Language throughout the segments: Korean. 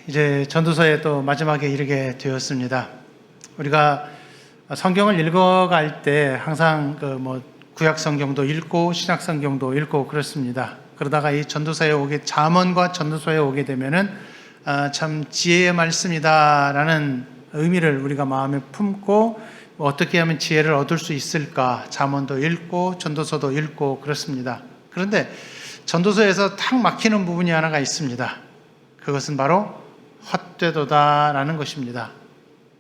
이제 전도서의 또 마지막에 이르게 되었습니다. 우리가 성경을 읽어갈 때 항상 구약 성경도 읽고 신약 성경도 읽고 그렇습니다. 그러다가 이 전도서에 잠언과 전도서에 오게 되면은 참 지혜의 말씀이다라는 의미를 우리가 마음에 품고 어떻게 하면 지혜를 얻을 수 있을까? 잠언도 읽고 전도서도 읽고 그렇습니다. 그런데 전도서에서 탁 막히는 부분이 하나가 있습니다. 그것은 바로 헛되도다라는 것입니다.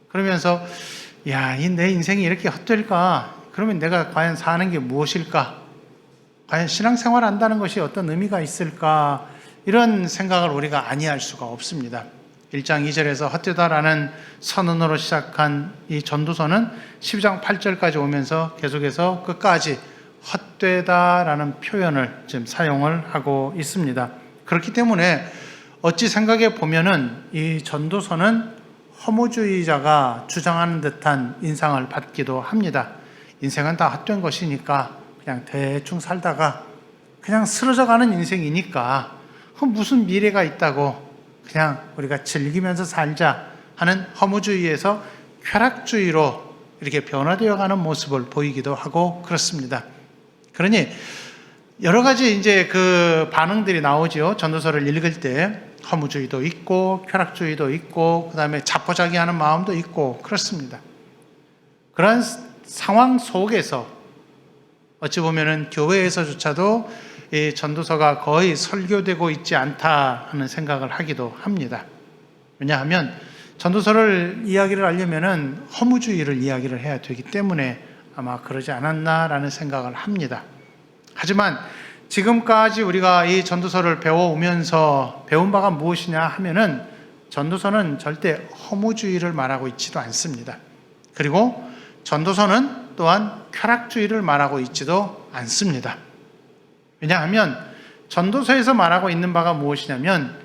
그러면서 내 인생이 이렇게 헛될까? 그러면 내가 과연 사는 게 무엇일까? 과연 신앙생활 한다는 것이 어떤 의미가 있을까? 이런 생각을 우리가 아니할 수가 없습니다. 1장 2절에서 헛되다라는 선언으로 시작한 이 전도서는 12장 8절까지 오면서 계속해서 끝까지 헛되다라는 표현을 지금 사용을 하고 있습니다. 그렇기 때문에 어찌 생각해 보면은 이 전도서는 허무주의자가 주장하는 듯한 인상을 받기도 합니다. 인생은 다 헛된 것이니까 그냥 대충 살다가 그냥 쓰러져가는 인생이니까 무슨 미래가 있다고 그냥 우리가 즐기면서 살자 하는 허무주의에서 쾌락주의로 이렇게 변화되어가는 모습을 보이기도 하고 그렇습니다. 그러니 여러 가지 이제 반응들이 나오죠. 전도서를 읽을 때 허무주의도 있고 쾌락주의도 있고 그다음에 자포자기하는 마음도 있고 그렇습니다. 그런 상황 속에서 어찌 보면은 교회에서조차도 이 전도서가 거의 설교되고 있지 않다 하는 생각을 하기도 합니다. 왜냐하면 전도서를 이야기를 하려면은 허무주의를 이야기를 해야 되기 때문에 아마 그러지 않았나라는 생각을 합니다. 하지만 지금까지 우리가 이 전도서를 배워오면서 배운 바가 무엇이냐 하면은 전도서는 절대 허무주의를 말하고 있지도 않습니다. 그리고 전도서는 또한 쾌락주의를 말하고 있지도 않습니다. 왜냐하면 전도서에서 말하고 있는 바가 무엇이냐면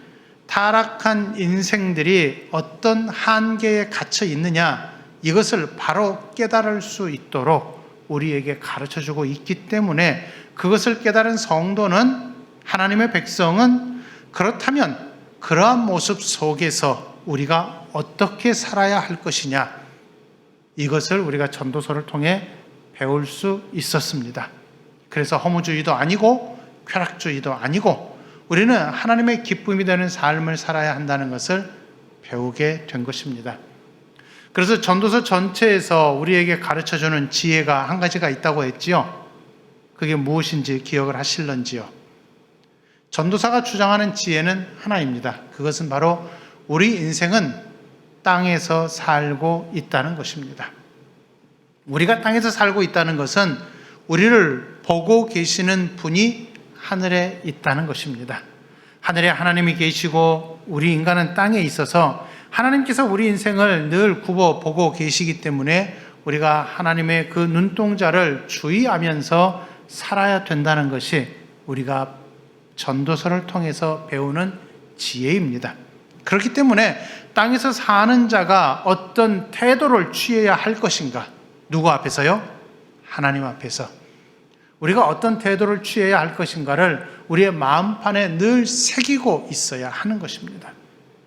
타락한 인생들이 어떤 한계에 갇혀 있느냐 이것을 바로 깨달을 수 있도록 우리에게 가르쳐주고 있기 때문에 그것을 깨달은 성도는 하나님의 백성은 그렇다면 그러한 모습 속에서 우리가 어떻게 살아야 할 것이냐 이것을 우리가 전도서를 통해 배울 수 있었습니다. 그래서 허무주의도 아니고 쾌락주의도 아니고 우리는 하나님의 기쁨이 되는 삶을 살아야 한다는 것을 배우게 된 것입니다. 그래서 전도서 전체에서 우리에게 가르쳐주는 지혜가 한 가지가 있다고 했지요. 그게 무엇인지 기억을 하실런지요. 전도사가 주장하는 지혜는 하나입니다. 그것은 바로 우리 인생은 땅에서 살고 있다는 것입니다. 우리가 땅에서 살고 있다는 것은 우리를 보고 계시는 분이 하늘에 있다는 것입니다. 하늘에 하나님이 계시고 우리 인간은 땅에 있어서 하나님께서 우리 인생을 늘 굽어 보고 계시기 때문에 우리가 하나님의 그 눈동자를 주의하면서 살아야 된다는 것이 우리가 전도서를 통해서 배우는 지혜입니다. 그렇기 때문에 땅에서 사는 자가 어떤 태도를 취해야 할 것인가? 누구 앞에서요? 하나님 앞에서. 우리가 어떤 태도를 취해야 할 것인가를 우리의 마음판에 늘 새기고 있어야 하는 것입니다.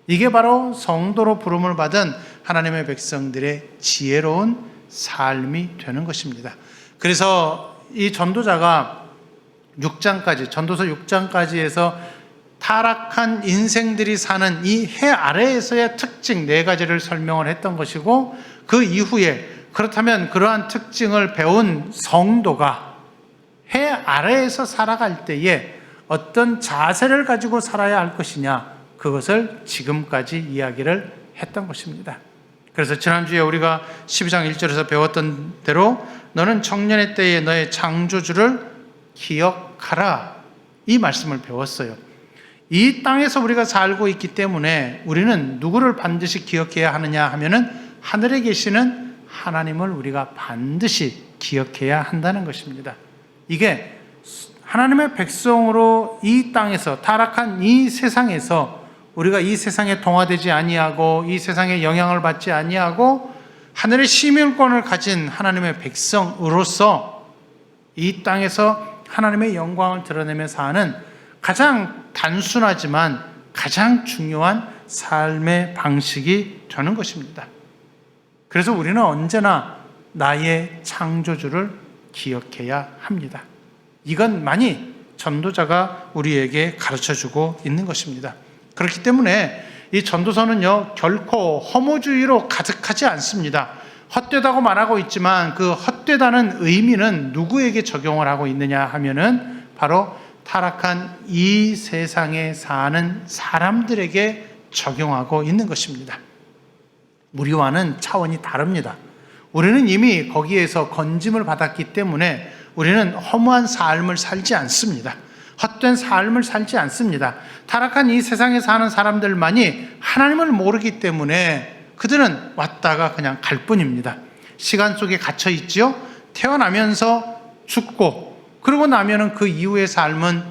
이게 바로 성도로 부름을 받은 하나님의 백성들의 지혜로운 삶이 되는 것입니다. 그래서 이 전도자가 6장까지, 전도서 6장까지에서 타락한 인생들이 사는 이 해 아래에서의 특징 4가지를 설명을 했던 것이고 그 이후에 그렇다면 그러한 특징을 배운 성도가 해 아래에서 살아갈 때에 어떤 자세를 가지고 살아야 할 것이냐 그것을 지금까지 이야기를 했던 것입니다. 그래서 지난주에 우리가 12장 1절에서 배웠던 대로 너는 청년의 때에 너의 창조주를 기억하라 이 말씀을 배웠어요. 이 땅에서 우리가 살고 있기 때문에 우리는 누구를 반드시 기억해야 하느냐 하면은 하늘에 계시는 하나님을 우리가 반드시 기억해야 한다는 것입니다. 이게 하나님의 백성으로 이 땅에서 타락한 이 세상에서 우리가 이 세상에 동화되지 아니하고 이 세상에 영향을 받지 아니하고 하늘의 시민권을 가진 하나님의 백성으로서 이 땅에서 하나님의 영광을 드러내며 사는 가장 단순하지만 가장 중요한 삶의 방식이 되는 것입니다. 그래서 우리는 언제나 나의 창조주를 기억해야 합니다. 이건 많이 전도자가 우리에게 가르쳐주고 있는 것입니다. 그렇기 때문에 이 전도서는요, 결코 허무주의로 가득하지 않습니다. 헛되다고 말하고 있지만 그 헛되다는 의미는 누구에게 적용을 하고 있느냐 하면은 바로 타락한 이 세상에 사는 사람들에게 적용하고 있는 것입니다. 우리와는 차원이 다릅니다. 우리는 이미 거기에서 건짐을 받았기 때문에 우리는 허무한 삶을 살지 않습니다. 헛된 삶을 살지 않습니다. 타락한 이 세상에 사는 사람들만이 하나님을 모르기 때문에 그들은 왔다가 그냥 갈 뿐입니다. 시간 속에 갇혀 있지요. 태어나면서 죽고 그러고 나면은 그 이후의 삶은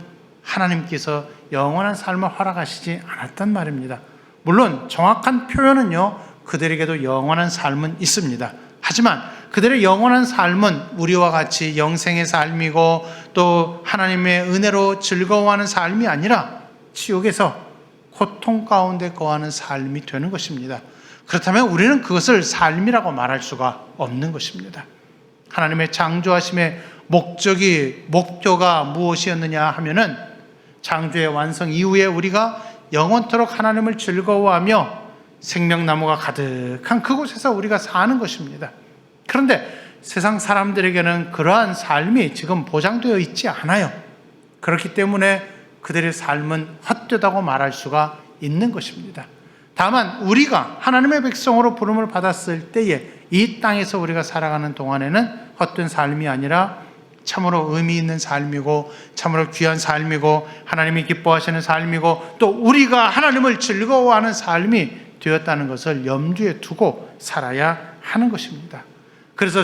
하나님께서 영원한 삶을 허락하시지 않았단 말입니다. 물론 정확한 표현은요, 그들에게도 영원한 삶은 있습니다. 하지만 그들의 영원한 삶은 우리와 같이 영생의 삶이고 또 하나님의 은혜로 즐거워하는 삶이 아니라 지옥에서 고통 가운데 거하는 삶이 되는 것입니다. 그렇다면 우리는 그것을 삶이라고 말할 수가 없는 것입니다. 하나님의 창조하심의 목표가 무엇이었느냐 하면은 창조의 완성 이후에 우리가 영원토록 하나님을 즐거워하며 생명나무가 가득한 그곳에서 우리가 사는 것입니다. 그런데 세상 사람들에게는 그러한 삶이 지금 보장되어 있지 않아요. 그렇기 때문에 그들의 삶은 헛되다고 말할 수가 있는 것입니다. 다만 우리가 하나님의 백성으로 부름을 받았을 때에 이 땅에서 우리가 살아가는 동안에는 헛된 삶이 아니라 참으로 의미 있는 삶이고 참으로 귀한 삶이고 하나님이 기뻐하시는 삶이고 또 우리가 하나님을 즐거워하는 삶이 되었다는 것을 염두에 두고 살아야 하는 것입니다. 그래서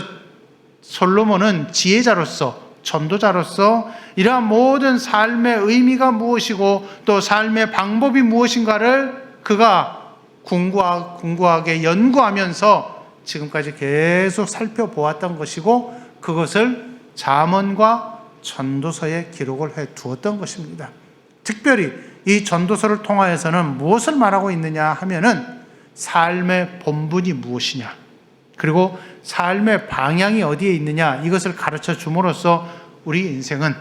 솔로몬은 지혜자로서 전도자로서 이러한 모든 삶의 의미가 무엇이고 또 삶의 방법이 무엇인가를 그가 궁구하게 연구하면서 지금까지 계속 살펴보았던 것이고 그것을 잠언과 전도서에 기록을 해 두었던 것입니다. 특별히 이 전도서를 통하여서는 무엇을 말하고 있느냐 하면은 삶의 본분이 무엇이냐 그리고 삶의 방향이 어디에 있느냐 이것을 가르쳐 줌으로써 우리 인생은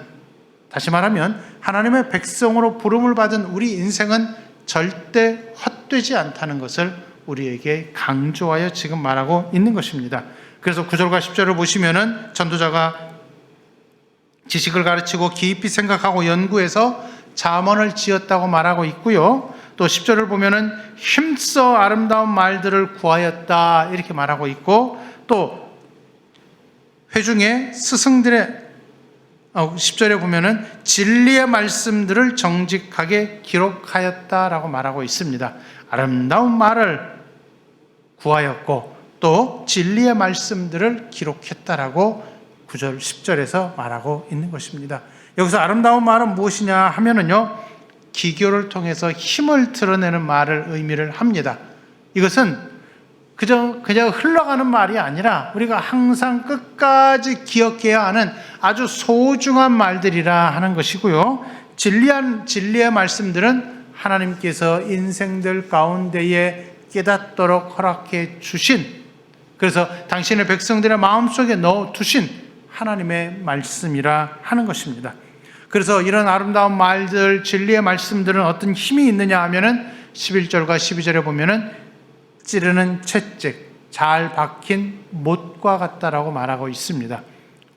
다시 말하면 하나님의 백성으로 부름을 받은 우리 인생은 절대 헛되지 않다는 것을 우리에게 강조하여 지금 말하고 있는 것입니다. 그래서 9절과 10절을 보시면은 전도자가 지식을 가르치고 깊이 생각하고 연구해서 잠언을 지었다고 말하고 있고요. 또 10절을 보면은 힘써 아름다운 말들을 구하였다 이렇게 말하고 있고 또 회중의 스승들의 10절에 보면은 진리의 말씀들을 정직하게 기록하였다라고 말하고 있습니다. 아름다운 말을 구하였고 또 진리의 말씀들을 기록했다라고 9절, 10절에서 말하고 있는 것입니다. 여기서 아름다운 말은 무엇이냐 하면은요, 기교를 통해서 힘을 드러내는 말을 의미를 합니다. 이것은 그저 흘러가는 말이 아니라 우리가 항상 끝까지 기억해야 하는 아주 소중한 말들이라 하는 것이고요. 진리의 말씀들은 하나님께서 인생들 가운데에 깨닫도록 허락해 주신, 그래서 당신의 백성들의 마음속에 넣어 두신 하나님의 말씀이라 하는 것입니다. 그래서 이런 아름다운 말들, 진리의 말씀들은 어떤 힘이 있느냐 하면은 11절과 12절에 보면은 찌르는 채찍, 잘 박힌 못과 같다라고 말하고 있습니다.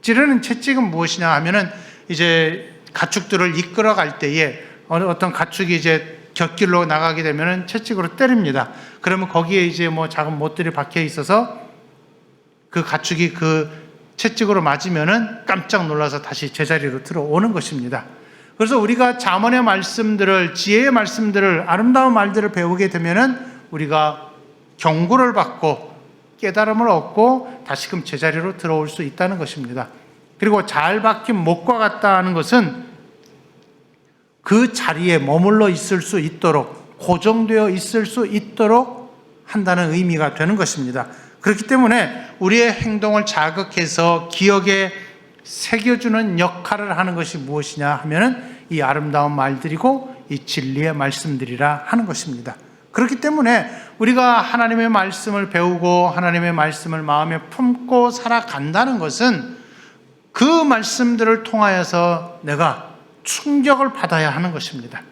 찌르는 채찍은 무엇이냐 하면은 이제 가축들을 이끌어 갈 때에 어떤 가축이 이제 곁길로 나가게 되면은 채찍으로 때립니다. 그러면 거기에 이제 뭐 작은 못들이 박혀 있어서 그 가축이 그 채찍으로 맞으면은 깜짝 놀라서 다시 제자리로 들어오는 것입니다. 그래서 우리가 잠언의 말씀들을, 지혜의 말씀들을, 아름다운 말들을 배우게 되면은 우리가 경고를 받고 깨달음을 얻고 다시금 제자리로 들어올 수 있다는 것입니다. 그리고 잘 박힌 못과 같다 하는 것은 그 자리에 머물러 있을 수 있도록, 고정되어 있을 수 있도록 한다는 의미가 되는 것입니다. 그렇기 때문에 우리의 행동을 자극해서 기억에 새겨주는 역할을 하는 것이 무엇이냐 하면은 이 아름다운 말들이고 이 진리의 말씀들이라 하는 것입니다. 그렇기 때문에 우리가 하나님의 말씀을 배우고 하나님의 말씀을 마음에 품고 살아간다는 것은 그 말씀들을 통하여서 내가 충격을 받아야 하는 것입니다.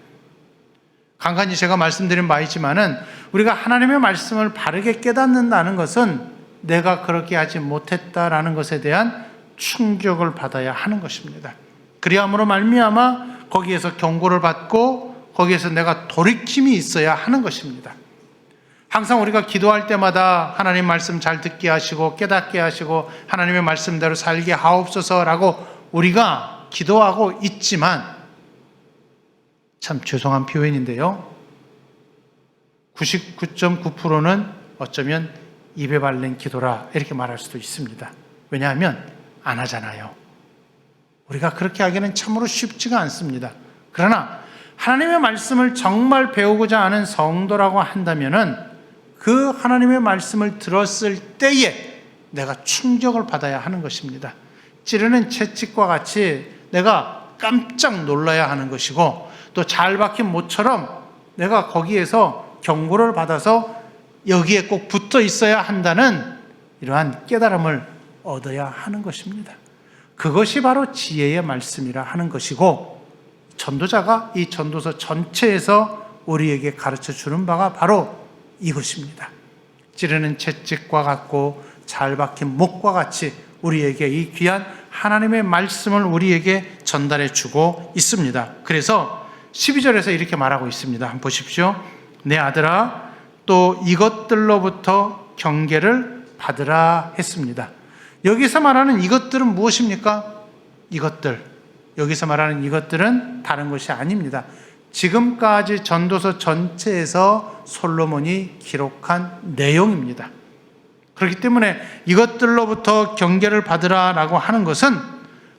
간간히 제가 말씀드린 바 있지만은 우리가 하나님의 말씀을 바르게 깨닫는다는 것은 내가 그렇게 하지 못했다라는 것에 대한 충격을 받아야 하는 것입니다. 그리함으로 말미암아 거기에서 경고를 받고 거기에서 내가 돌이킴이 있어야 하는 것입니다. 항상 우리가 기도할 때마다 하나님 말씀 잘 듣게 하시고 깨닫게 하시고 하나님의 말씀대로 살게 하옵소서라고 우리가 기도하고 있지만 참 죄송한 표현인데요, 99.9%는 어쩌면 입에 발린 기도라 이렇게 말할 수도 있습니다. 왜냐하면 안 하잖아요. 우리가 그렇게 하기는 참으로 쉽지가 않습니다. 그러나 하나님의 말씀을 정말 배우고자 하는 성도라고 한다면은 그 하나님의 말씀을 들었을 때에 내가 충격을 받아야 하는 것입니다. 찌르는 채찍과 같이 내가 깜짝 놀라야 하는 것이고, 또 잘 박힌 못처럼 내가 거기에서 경고를 받아서 여기에 꼭 붙어 있어야 한다는 이러한 깨달음을 얻어야 하는 것입니다. 그것이 바로 지혜의 말씀이라 하는 것이고, 전도자가 이 전도서 전체에서 우리에게 가르쳐 주는 바가 바로 이것입니다. 찌르는 채찍과 같고 잘 박힌 목과 같이 우리에게 이 귀한 하나님의 말씀을 우리에게 전달해 주고 있습니다. 그래서 12절에서 이렇게 말하고 있습니다. 한번 보십시오. 내 아들아, 또 이것들로부터 경계를 받으라 했습니다. 여기서 말하는 이것들은 무엇입니까? 이것들, 여기서 말하는 이것들은 다른 것이 아닙니다. 지금까지 전도서 전체에서 솔로몬이 기록한 내용입니다. 그렇기 때문에 이것들로부터 경계를 받으라라고 하는 것은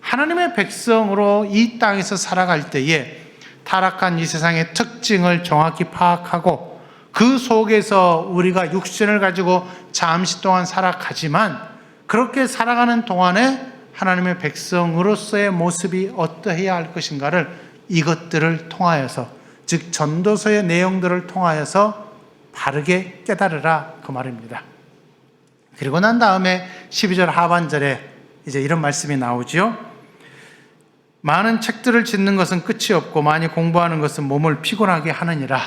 하나님의 백성으로 이 땅에서 살아갈 때에 타락한 이 세상의 특징을 정확히 파악하고 그 속에서 우리가 육신을 가지고 잠시 동안 살아가지만 그렇게 살아가는 동안에 하나님의 백성으로서의 모습이 어떠해야 할 것인가를 이것들을 통하여서, 즉 전도서의 내용들을 통하여서 바르게 깨달으라 그 말입니다. 그리고 난 다음에 12절 하반절에 이제 이런 말씀이 나오지요. 많은 책들을 짓는 것은 끝이 없고 많이 공부하는 것은 몸을 피곤하게 하느니라.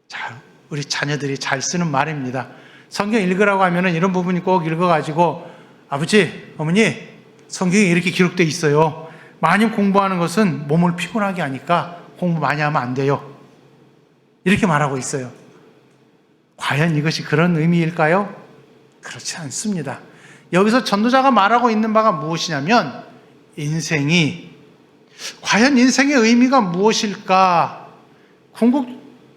자, 우리 자녀들이 잘 쓰는 말입니다. 성경 읽으라고 하면은 이런 부분이 꼭 읽어가지고, 아버지, 어머니, 성경에 이렇게 기록되어 있어요. 많이 공부하는 것은 몸을 피곤하게 하니까 공부 많이 하면 안 돼요. 이렇게 말하고 있어요. 과연 이것이 그런 의미일까요? 그렇지 않습니다. 여기서 전도자가 말하고 있는 바가 무엇이냐면, 과연 인생의 의미가 무엇일까?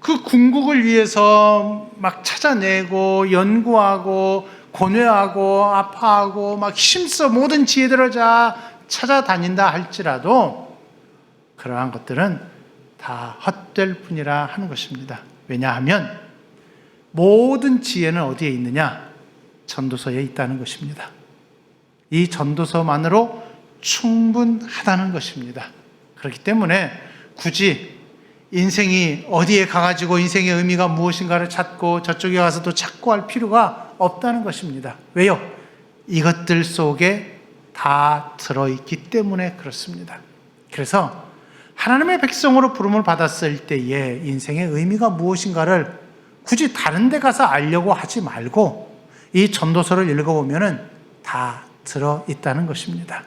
그 궁극을 위해서 막 찾아내고 연구하고 고뇌하고 아파하고 막 힘써 모든 지혜들을 찾아다닌다 할지라도 그러한 것들은 다 헛될 뿐이라 하는 것입니다. 왜냐하면 모든 지혜는 어디에 있느냐? 전도서에 있다는 것입니다. 이 전도서만으로 충분하다는 것입니다. 그렇기 때문에 굳이 인생이 어디에 가가지고 인생의 의미가 무엇인가를 찾고 저쪽에 가서 또 찾고 할 필요가 없다는 것입니다. 왜요? 이것들 속에 다 들어있기 때문에 그렇습니다. 그래서 하나님의 백성으로 부름을 받았을 때에 인생의 의미가 무엇인가를 굳이 다른 데 가서 알려고 하지 말고 이 전도서를 읽어보면 다 들어있다는 것입니다.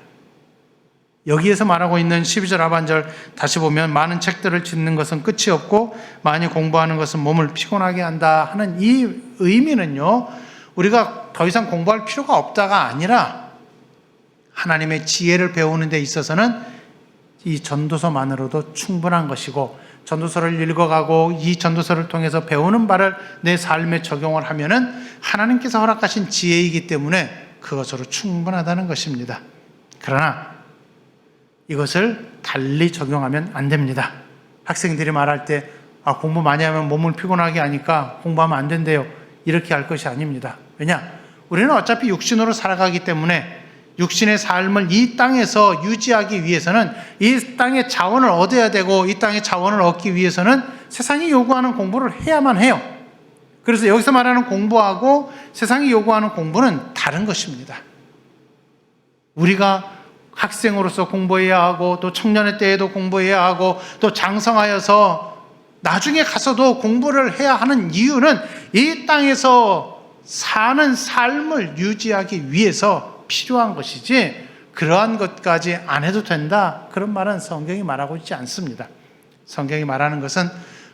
여기에서 말하고 있는 12절 하반절 다시 보면 많은 책들을 짓는 것은 끝이 없고 많이 공부하는 것은 몸을 피곤하게 한다 하는 이 의미는요, 우리가 더 이상 공부할 필요가 없다가 아니라 하나님의 지혜를 배우는 데 있어서는 이 전도서만으로도 충분한 것이고, 전도서를 읽어가고 이 전도서를 통해서 배우는 바를 내 삶에 적용을 하면은 하나님께서 허락하신 지혜이기 때문에 그것으로 충분하다는 것입니다. 그러나 이것을 달리 적용하면 안 됩니다. 학생들이 말할 때 공부 많이 하면 몸을 피곤하게 하니까 공부하면 안 된대요. 이렇게 할 것이 아닙니다. 왜냐? 우리는 어차피 육신으로 살아가기 때문에 육신의 삶을 이 땅에서 유지하기 위해서는 이 땅의 자원을 얻어야 되고, 이 땅의 자원을 얻기 위해서는 세상이 요구하는 공부를 해야만 해요. 그래서 여기서 말하는 공부하고 세상이 요구하는 공부는 다른 것입니다. 우리가 학생으로서 공부해야 하고 또 청년의 때에도 공부해야 하고 또 장성하여서 나중에 가서도 공부를 해야 하는 이유는 이 땅에서 사는 삶을 유지하기 위해서 필요한 것이지, 그러한 것까지 안 해도 된다, 그런 말은 성경이 말하고 있지 않습니다. 성경이 말하는 것은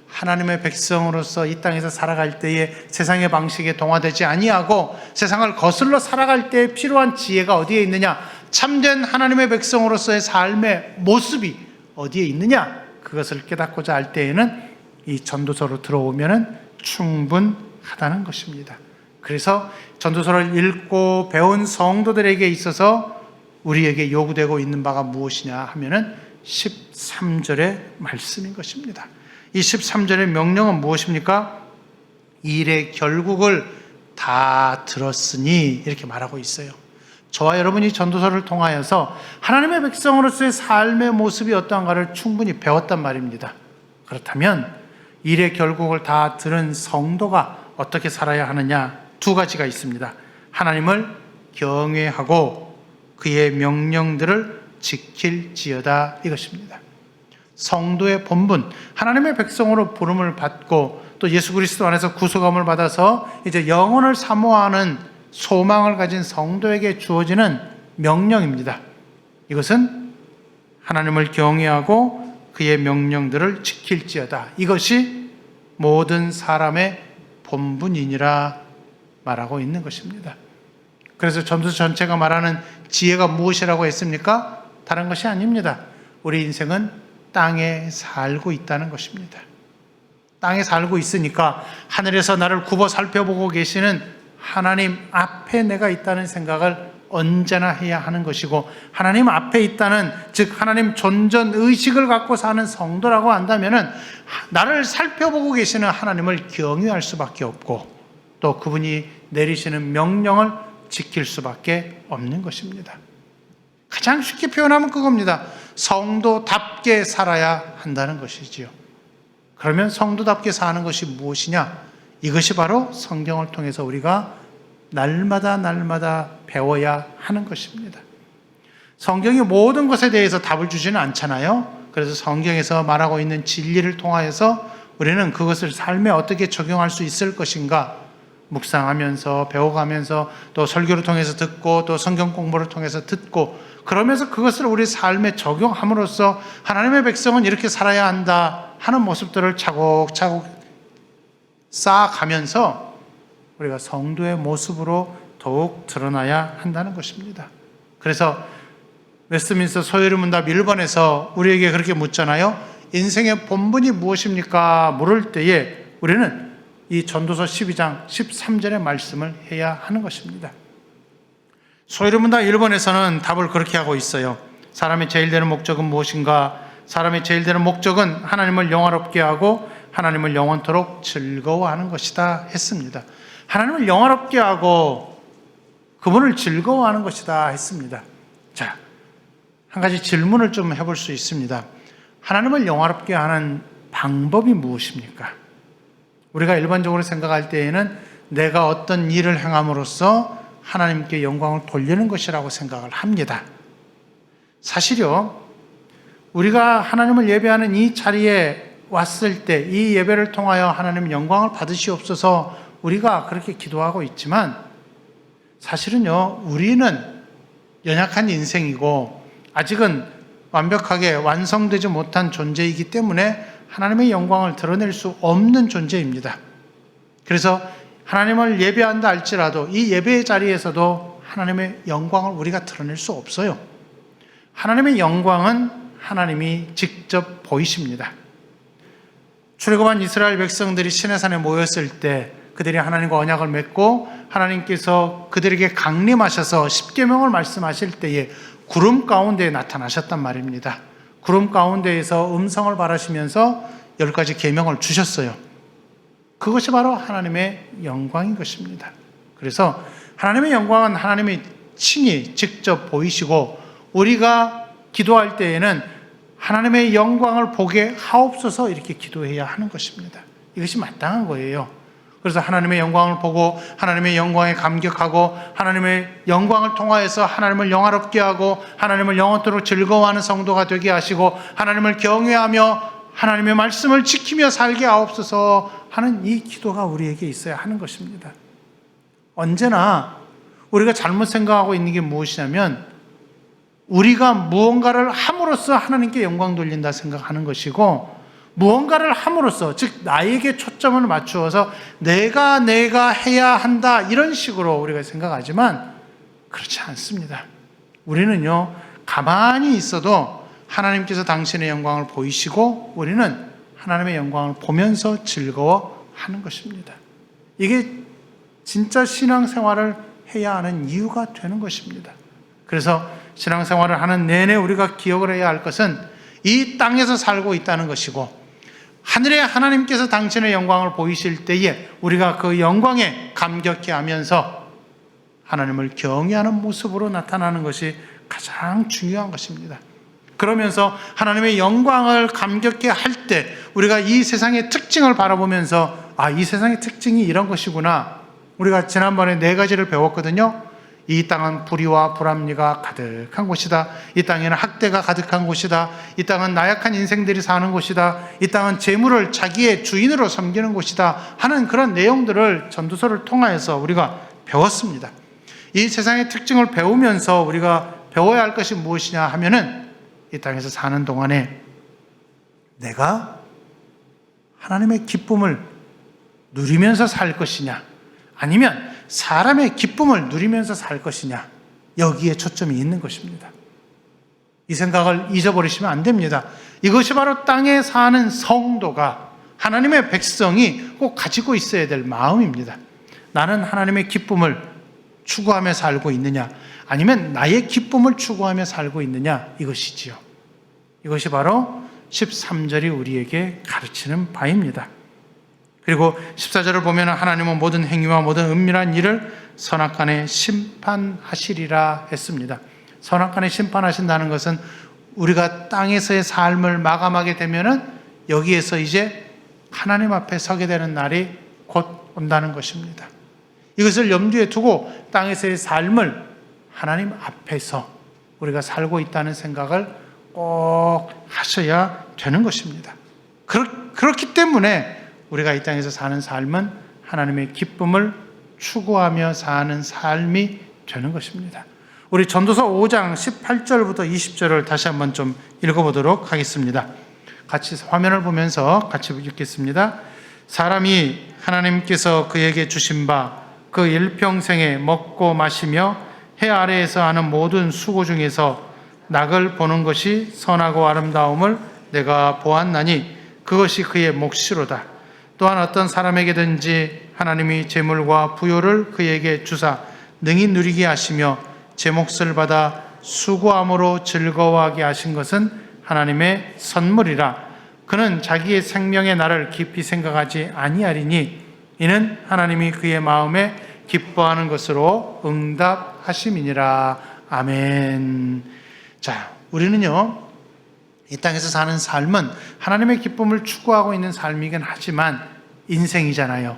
하나님의 백성으로서 이 땅에서 살아갈 때에 세상의 방식에 동화되지 아니하고 세상을 거슬러 살아갈 때에 필요한 지혜가 어디에 있느냐, 참된 하나님의 백성으로서의 삶의 모습이 어디에 있느냐, 그것을 깨닫고자 할 때에는 이 전도서로 들어오면 충분하다는 것입니다. 그래서 전도서를 읽고 배운 성도들에게 있어서 우리에게 요구되고 있는 바가 무엇이냐 하면은 13절의 말씀인 것입니다. 이 13절의 명령은 무엇입니까? 일의 결국을 다 들었으니, 이렇게 말하고 있어요. 저와 여러분이 전도서를 통하여서 하나님의 백성으로서의 삶의 모습이 어떠한가를 충분히 배웠단 말입니다. 그렇다면 일의 결국을 다 들은 성도가 어떻게 살아야 하느냐, 두 가지가 있습니다. 하나님을 경외하고 그의 명령들을 지킬지어다, 이것입니다. 성도의 본분, 하나님의 백성으로 부름을 받고 또 예수 그리스도 안에서 구속함을 받아서 이제 영혼을 사모하는 소망을 가진 성도에게 주어지는 명령입니다. 이것은 하나님을 경외하고 그의 명령들을 지킬지어다, 이것이 모든 사람의 본분이니라 말하고 있는 것입니다. 그래서 전도서 전체가 말하는 지혜가 무엇이라고 했습니까? 다른 것이 아닙니다. 우리 인생은 땅에 살고 있다는 것입니다. 땅에 살고 있으니까 하늘에서 나를 굽어 살펴보고 계시는 하나님 앞에 내가 있다는 생각을 언제나 해야 하는 것이고, 하나님 앞에 있다는, 즉 하나님 존전 의식을 갖고 사는 성도라고 한다면은 나를 살펴보고 계시는 하나님을 경외할 수밖에 없고 또 그분이 내리시는 명령을 지킬 수밖에 없는 것입니다. 가장 쉽게 표현하면 그겁니다. 성도답게 살아야 한다는 것이지요. 그러면 성도답게 사는 것이 무엇이냐? 이것이 바로 성경을 통해서 우리가 날마다 배워야 하는 것입니다. 성경이 모든 것에 대해서 답을 주지는 않잖아요. 그래서 성경에서 말하고 있는 진리를 통하여서 우리는 그것을 삶에 어떻게 적용할 수 있을 것인가 묵상하면서 배워가면서 또 설교를 통해서 듣고 또 성경 공부를 통해서 듣고, 그러면서 그것을 우리 삶에 적용함으로써 하나님의 백성은 이렇게 살아야 한다 하는 모습들을 차곡차곡 쌓아가면서 우리가 성도의 모습으로 더욱 드러나야 한다는 것입니다. 그래서 웨스트민스터 소요리 문답 1번에서 우리에게 그렇게 묻잖아요. 인생의 본분이 무엇입니까? 물을 때에 우리는 이 전도서 12장 13절의 말씀을 해야 하는 것입니다. 소요리 문답 1번에서는 답을 그렇게 하고 있어요. 사람의 제일 되는 목적은 무엇인가? 사람의 제일 되는 목적은 하나님을 영화롭게 하고 하나님을 영원토록 즐거워하는 것이다 했습니다. 하나님을 영화롭게 하고 그분을 즐거워하는 것이다 했습니다. 자, 한 가지 질문을 좀 해볼 수 있습니다. 하나님을 영화롭게 하는 방법이 무엇입니까? 우리가 일반적으로 생각할 때에는 내가 어떤 일을 행함으로써 하나님께 영광을 돌리는 것이라고 생각을 합니다. 사실요, 우리가 하나님을 예배하는 이 자리에 왔을 때 이 예배를 통하여 하나님의 영광을 받으시옵소서 우리가 그렇게 기도하고 있지만, 사실은요, 우리는 연약한 인생이고 아직은 완벽하게 완성되지 못한 존재이기 때문에 하나님의 영광을 드러낼 수 없는 존재입니다. 그래서 하나님을 예배한다 할지라도 이 예배의 자리에서도 하나님의 영광을 우리가 드러낼 수 없어요. 하나님의 영광은 하나님이 직접 보이십니다. 출애굽한 이스라엘 백성들이 시내산에 모였을 때 그들이 하나님과 언약을 맺고 하나님께서 그들에게 강림하셔서 십계명을 말씀하실 때에 구름 가운데에 나타나셨단 말입니다. 구름 가운데에서 음성을 발하시면서 10가지 계명을 주셨어요. 그것이 바로 하나님의 영광인 것입니다. 그래서 하나님의 영광은 하나님이 친히 직접 보이시고, 우리가 기도할 때에는 하나님의 영광을 보게 하옵소서 이렇게 기도해야 하는 것입니다. 이것이 마땅한 거예요. 그래서 하나님의 영광을 보고 하나님의 영광에 감격하고 하나님의 영광을 통하여서 하나님을 영화롭게 하고 하나님을 영원토록 즐거워하는 성도가 되게 하시고 하나님을 경외하며 하나님의 말씀을 지키며 살게 하옵소서 하는 이 기도가 우리에게 있어야 하는 것입니다. 언제나 우리가 잘못 생각하고 있는 게 무엇이냐면 우리가 무언가를 함으로써 하나님께 영광 돌린다 생각하는 것이고 무언가를 함으로써 즉 나에게 초점을 맞추어서 내가 해야 한다 이런 식으로 우리가 생각하지만 그렇지 않습니다. 우리는요 가만히 있어도 하나님께서 당신의 영광을 보이시고 우리는 하나님의 영광을 보면서 즐거워하는 것입니다. 이게 진짜 신앙생활을 해야 하는 이유가 되는 것입니다. 그래서 신앙생활을 하는 내내 우리가 기억을 해야 할 것은 이 땅에서 살고 있다는 것이고 하늘의 하나님께서 당신의 영광을 보이실 때에 우리가 그 영광에 감격해 하면서 하나님을 경외하는 모습으로 나타나는 것이 가장 중요한 것입니다. 그러면서 하나님의 영광을 감격해 할 때 우리가 이 세상의 특징을 바라보면서 이 세상의 특징이 이런 것이구나. 우리가 지난번에 4가지를 배웠거든요. 이 땅은 불의와 불합리가 가득한 곳이다. 이 땅에는 학대가 가득한 곳이다. 이 땅은 나약한 인생들이 사는 곳이다. 이 땅은 재물을 자기의 주인으로 섬기는 곳이다 하는 그런 내용들을 전도서를 통하여서 우리가 배웠습니다. 이 세상의 특징을 배우면서 우리가 배워야 할 것이 무엇이냐 하면은 이 땅에서 사는 동안에 내가 하나님의 기쁨을 누리면서 살 것이냐 아니면 사람의 기쁨을 누리면서 살 것이냐 여기에 초점이 있는 것입니다. 이 생각을 잊어버리시면 안 됩니다. 이것이 바로 땅에 사는 성도가 하나님의 백성이 꼭 가지고 있어야 될 마음입니다. 나는 하나님의 기쁨을 추구하며 살고 있느냐 아니면 나의 기쁨을 추구하며 살고 있느냐 이것이지요. 이것이 바로 13절이 우리에게 가르치는 바입니다. 그리고 14절을 보면 하나님은 모든 행위와 모든 은밀한 일을 선악간에 심판하시리라 했습니다. 선악간에 심판하신다는 것은 우리가 땅에서의 삶을 마감하게 되면은 여기에서 이제 하나님 앞에 서게 되는 날이 곧 온다는 것입니다. 이것을 염두에 두고 땅에서의 삶을 하나님 앞에서 우리가 살고 있다는 생각을 꼭 하셔야 되는 것입니다. 그렇기 때문에 우리가 이 땅에서 사는 삶은 하나님의 기쁨을 추구하며 사는 삶이 되는 것입니다. 우리 전도서 5장 18절부터 20절을 다시 한번 좀 읽어보도록 하겠습니다. 같이 화면을 보면서 같이 읽겠습니다. 사람이 하나님께서 그에게 주신 바 그 일평생에 먹고 마시며 해 아래에서 하는 모든 수고 중에서 낙을 보는 것이 선하고 아름다움을 내가 보았나니 그것이 그의 몫이로다. 또한 어떤 사람에게든지 하나님이 재물과 부요를 그에게 주사 능히 누리게 하시며 제 몫을 받아 수고함으로 즐거워하게 하신 것은 하나님의 선물이라. 그는 자기의 생명의 날을 깊이 생각하지 아니하리니 이는 하나님이 그의 마음에 기뻐하는 것으로 응답하심이니라. 아멘. 자, 우리는요 이 땅에서 사는 삶은 하나님의 기쁨을 추구하고 있는 삶이긴 하지만 인생이잖아요.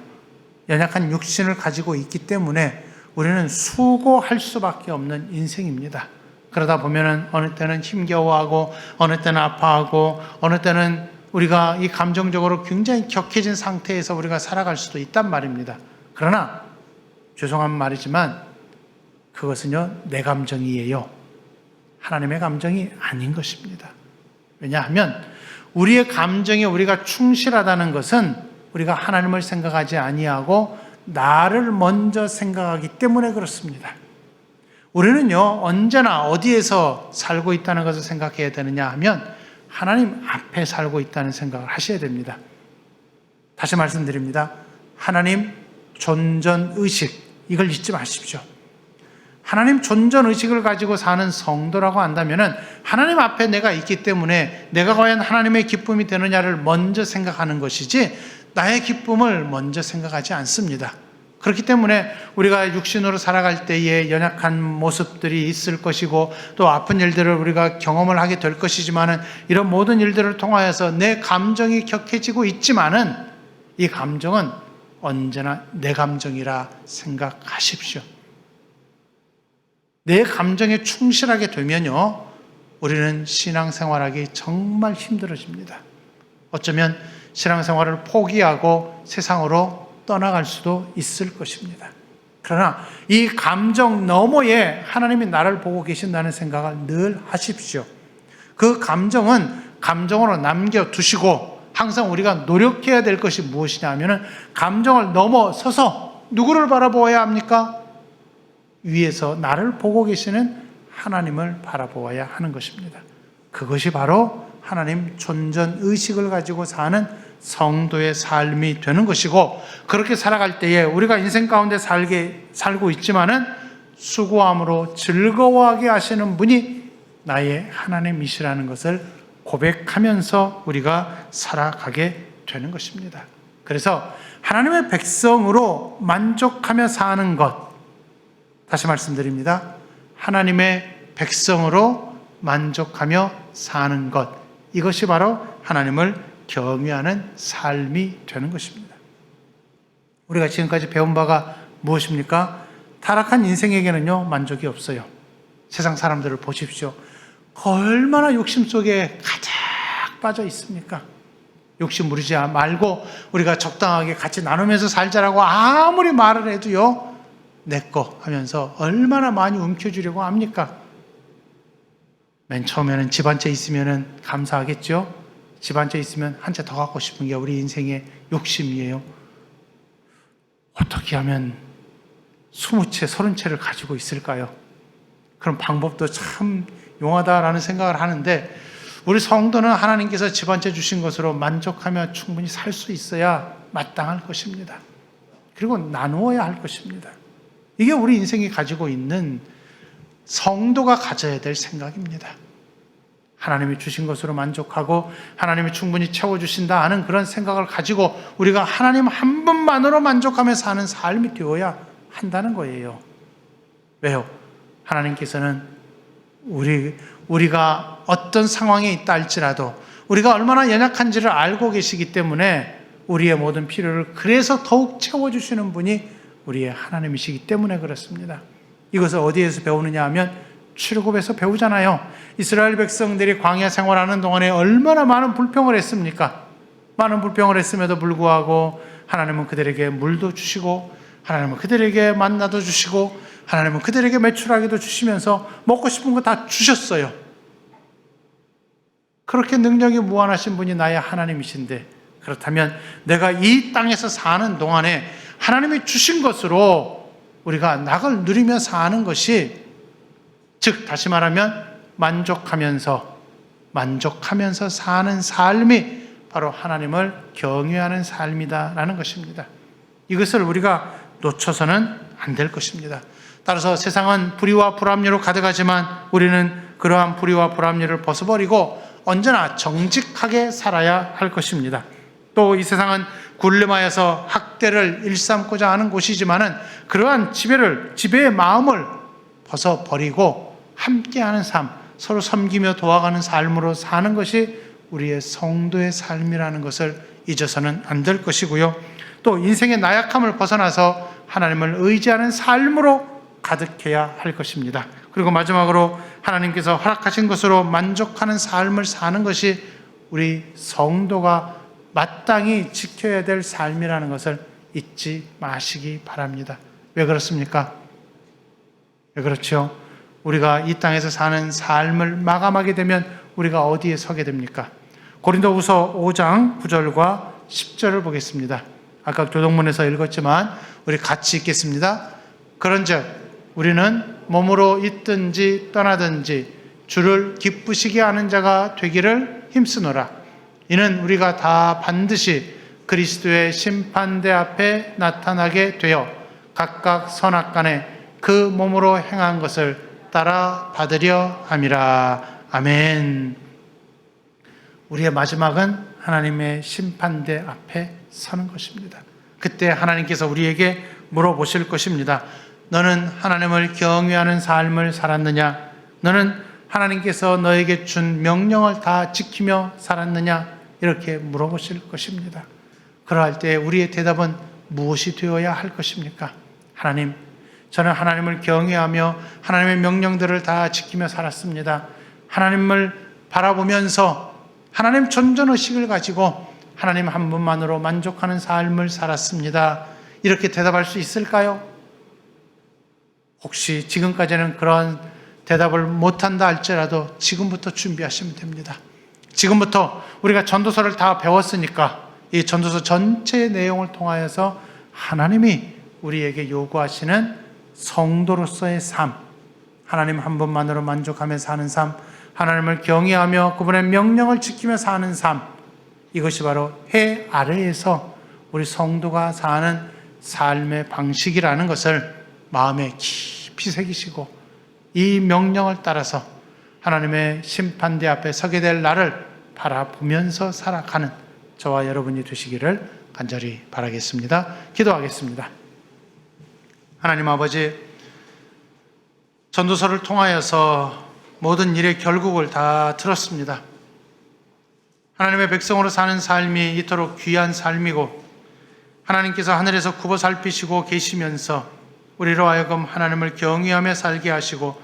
연약한 육신을 가지고 있기 때문에 우리는 수고할 수밖에 없는 인생입니다. 그러다 보면은 어느 때는 힘겨워하고 어느 때는 아파하고 어느 때는 우리가 이 감정적으로 굉장히 격해진 상태에서 우리가 살아갈 수도 있단 말입니다. 그러나 죄송한 말이지만 그것은요 내 감정이에요. 하나님의 감정이 아닌 것입니다. 왜냐하면 우리의 감정에 우리가 충실하다는 것은 우리가 하나님을 생각하지 아니하고 나를 먼저 생각하기 때문에 그렇습니다. 우리는요 언제나 어디에서 살고 있다는 것을 생각해야 되느냐 하면 하나님 앞에 살고 있다는 생각을 하셔야 됩니다. 다시 말씀드립니다. 하나님 존전의식 이걸 잊지 마십시오. 하나님 존전의식을 가지고 사는 성도라고 한다면 하나님 앞에 내가 있기 때문에 내가 과연 하나님의 기쁨이 되느냐를 먼저 생각하는 것이지 나의 기쁨을 먼저 생각하지 않습니다. 그렇기 때문에 우리가 육신으로 살아갈 때에 연약한 모습들이 있을 것이고 또 아픈 일들을 우리가 경험을 하게 될 것이지만은 이런 모든 일들을 통하여서 내 감정이 격해지고 있지만은 이 감정은 언제나 내 감정이라 생각하십시오. 내 감정에 충실하게 되면요, 우리는 신앙생활하기 정말 힘들어집니다. 어쩌면 신앙생활을 포기하고 세상으로 떠나갈 수도 있을 것입니다. 그러나 이 감정 너머에 하나님이 나를 보고 계신다는 생각을 늘 하십시오. 그 감정은 감정으로 남겨두시고 항상 우리가 노력해야 될 것이 무엇이냐 하면은 감정을 넘어서서 누구를 바라보아야 합니까? 위에서 나를 보고 계시는 하나님을 바라보아야 하는 것입니다. 그것이 바로 하나님 존전 의식을 가지고 사는 성도의 삶이 되는 것이고, 그렇게 살아갈 때에 우리가 인생 가운데 살고 있지만은 수고함으로 즐거워하게 하시는 분이 나의 하나님이시라는 것을 고백하면서 우리가 살아가게 되는 것입니다. 그래서 하나님의 백성으로 만족하며 사는 것, 다시 말씀드립니다. 하나님의 백성으로 만족하며 사는 것, 이것이 바로 하나님을 경외하는 삶이 되는 것입니다. 우리가 지금까지 배운 바가 무엇입니까? 타락한 인생에게는요, 만족이 없어요. 세상 사람들을 보십시오. 얼마나 욕심 속에 가득 빠져 있습니까? 욕심 부리지 말고 우리가 적당하게 같이 나누면서 살자라고 아무리 말을 해도요, 내 거 하면서 얼마나 많이 움켜쥐려고 합니까? 맨 처음에는 집 한 채 있으면 감사하겠죠? 집 한 채 있으면 한 채 더 갖고 싶은 게 우리 인생의 욕심이에요. 어떻게 하면 20채, 30채를 가지고 있을까요? 그런 방법도 참 용하다라는 생각을 하는데, 우리 성도는 하나님께서 집 한 채 주신 것으로 만족하며 충분히 살 수 있어야 마땅할 것입니다. 그리고 나누어야 할 것입니다. 이게 우리 인생이 가지고 있는 성도가 가져야 될 생각입니다. 하나님이 주신 것으로 만족하고 하나님이 충분히 채워주신다 하는 그런 생각을 가지고 우리가 하나님 한 분만으로 만족하며 사는 삶이 되어야 한다는 거예요. 왜요? 하나님께서는 우리가 어떤 상황에 있다 할지라도 우리가 얼마나 연약한지를 알고 계시기 때문에 우리의 모든 필요를 그래서 더욱 채워주시는 분이 우리의 하나님이시기 때문에 그렇습니다. 이것을 어디에서 배우느냐 하면 출애굽에서 배우잖아요. 이스라엘 백성들이 광야 생활하는 동안에 얼마나 많은 불평을 했습니까? 많은 불평을 했음에도 불구하고 하나님은 그들에게 물도 주시고, 하나님은 그들에게 만나도 주시고, 하나님은 그들에게 메추라기도 주시면서 먹고 싶은 거 다 주셨어요. 그렇게 능력이 무한하신 분이 나의 하나님이신데, 그렇다면 내가 이 땅에서 사는 동안에 하나님이 주신 것으로 우리가 낙을 누리며 사는 것이, 즉 다시 말하면 만족하면서 사는 삶이 바로 하나님을 경외하는 삶이다라는 것입니다. 이것을 우리가 놓쳐서는 안 될 것입니다. 따라서 세상은 불의와 불합리로 가득하지만 우리는 그러한 불의와 불합리를 벗어버리고 언제나 정직하게 살아야 할 것입니다. 또 이 세상은 굴림하여서 학대를 일삼고자 하는 곳이지만은 그러한 지배의 마음을 벗어버리고 함께하는 삶, 서로 섬기며 도와가는 삶으로 사는 것이 우리의 성도의 삶이라는 것을 잊어서는 안 될 것이고요. 또 인생의 나약함을 벗어나서 하나님을 의지하는 삶으로 가득해야 할 것입니다. 그리고 마지막으로 하나님께서 허락하신 것으로 만족하는 삶을 사는 것이 우리 성도가 마땅히 지켜야 될 삶이라는 것을 잊지 마시기 바랍니다. 왜 그렇습니까? 왜 그렇죠? 우리가 이 땅에서 사는 삶을 마감하게 되면 우리가 어디에 서게 됩니까? 고린도후서 5장 9절과 10절을 보겠습니다. 아까 교동문에서 읽었지만 우리 같이 읽겠습니다. 그런즉 우리는 몸으로 있든지 떠나든지 주를 기쁘시게 하는 자가 되기를 힘쓰노라. 이는 우리가 다 반드시 그리스도의 심판대 앞에 나타나게 되어 각각 선악간에 그 몸으로 행한 것을 따라 받으려 함이라. 아멘. 우리의 마지막은 하나님의 심판대 앞에 서는 것입니다. 그때 하나님께서 우리에게 물어보실 것입니다. 너는 하나님을 경외하는 삶을 살았느냐? 너는 하나님께서 너에게 준 명령을 다 지키며 살았느냐? 이렇게 물어보실 것입니다. 그러할 때 우리의 대답은 무엇이 되어야 할 것입니까? 하나님, 저는 하나님을 경외하며 하나님의 명령들을 다 지키며 살았습니다. 하나님을 바라보면서 하나님 존전의식을 가지고 하나님 한 분만으로 만족하는 삶을 살았습니다. 이렇게 대답할 수 있을까요? 혹시 지금까지는 그런 대답을 못한다 할지라도 지금부터 준비하시면 됩니다. 지금부터 우리가 전도서를 다 배웠으니까 이 전도서 전체의 내용을 통하여서 하나님이 우리에게 요구하시는 성도로서의 삶, 하나님 한 분만으로 만족하며 사는 삶, 하나님을 경외하며 그분의 명령을 지키며 사는 삶, 이것이 바로 해 아래에서 우리 성도가 사는 삶의 방식이라는 것을 마음에 깊이 새기시고 이 명령을 따라서 하나님의 심판대 앞에 서게 될 날을 바라보면서 살아가는 저와 여러분이 되시기를 간절히 바라겠습니다. 기도하겠습니다. 하나님 아버지, 전도서를 통하여서 모든 일의 결국을 다 들었습니다. 하나님의 백성으로 사는 삶이 이토록 귀한 삶이고 하나님께서 하늘에서 굽어 살피시고 계시면서 우리로 하여금 하나님을 경외하며 살게 하시고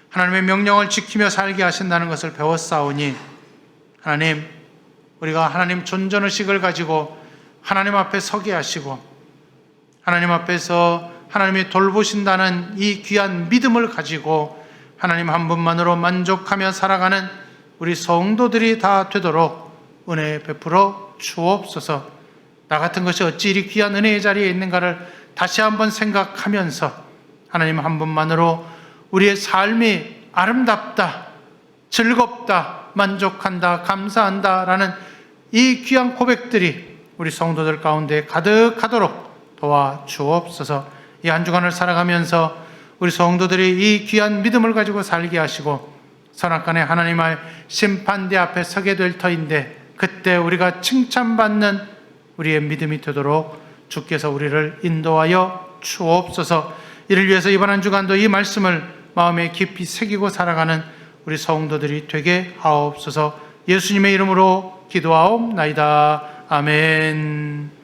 하나님의 명령을 지키며 살게 하신다는 것을 배웠사오니 하나님, 우리가 하나님 존전의식을 가지고 하나님 앞에 서게 하시고 하나님 앞에서 하나님이 돌보신다는 이 귀한 믿음을 가지고 하나님 한 분만으로 만족하며 살아가는 우리 성도들이 다 되도록 은혜 베풀어 주옵소서. 나 같은 것이 어찌 이리 귀한 은혜의 자리에 있는가를 다시 한번 생각하면서 하나님 한 분만으로 우리의 삶이 아름답다, 즐겁다, 만족한다, 감사한다 라는 이 귀한 고백들이 우리 성도들 가운데 가득하도록 도와주옵소서. 이 한 주간을 살아가면서 우리 성도들이 이 귀한 믿음을 가지고 살게 하시고 선악간에 하나님의 심판대 앞에 서게 될 터인데 그때 우리가 칭찬받는 우리의 믿음이 되도록 주께서 우리를 인도하여 주옵소서. 이를 위해서 이번 한 주간도 이 말씀을 마음에 깊이 새기고 살아가는 우리 성도들이 되게 하옵소서. 예수님의 이름으로 기도하옵나이다. 아멘.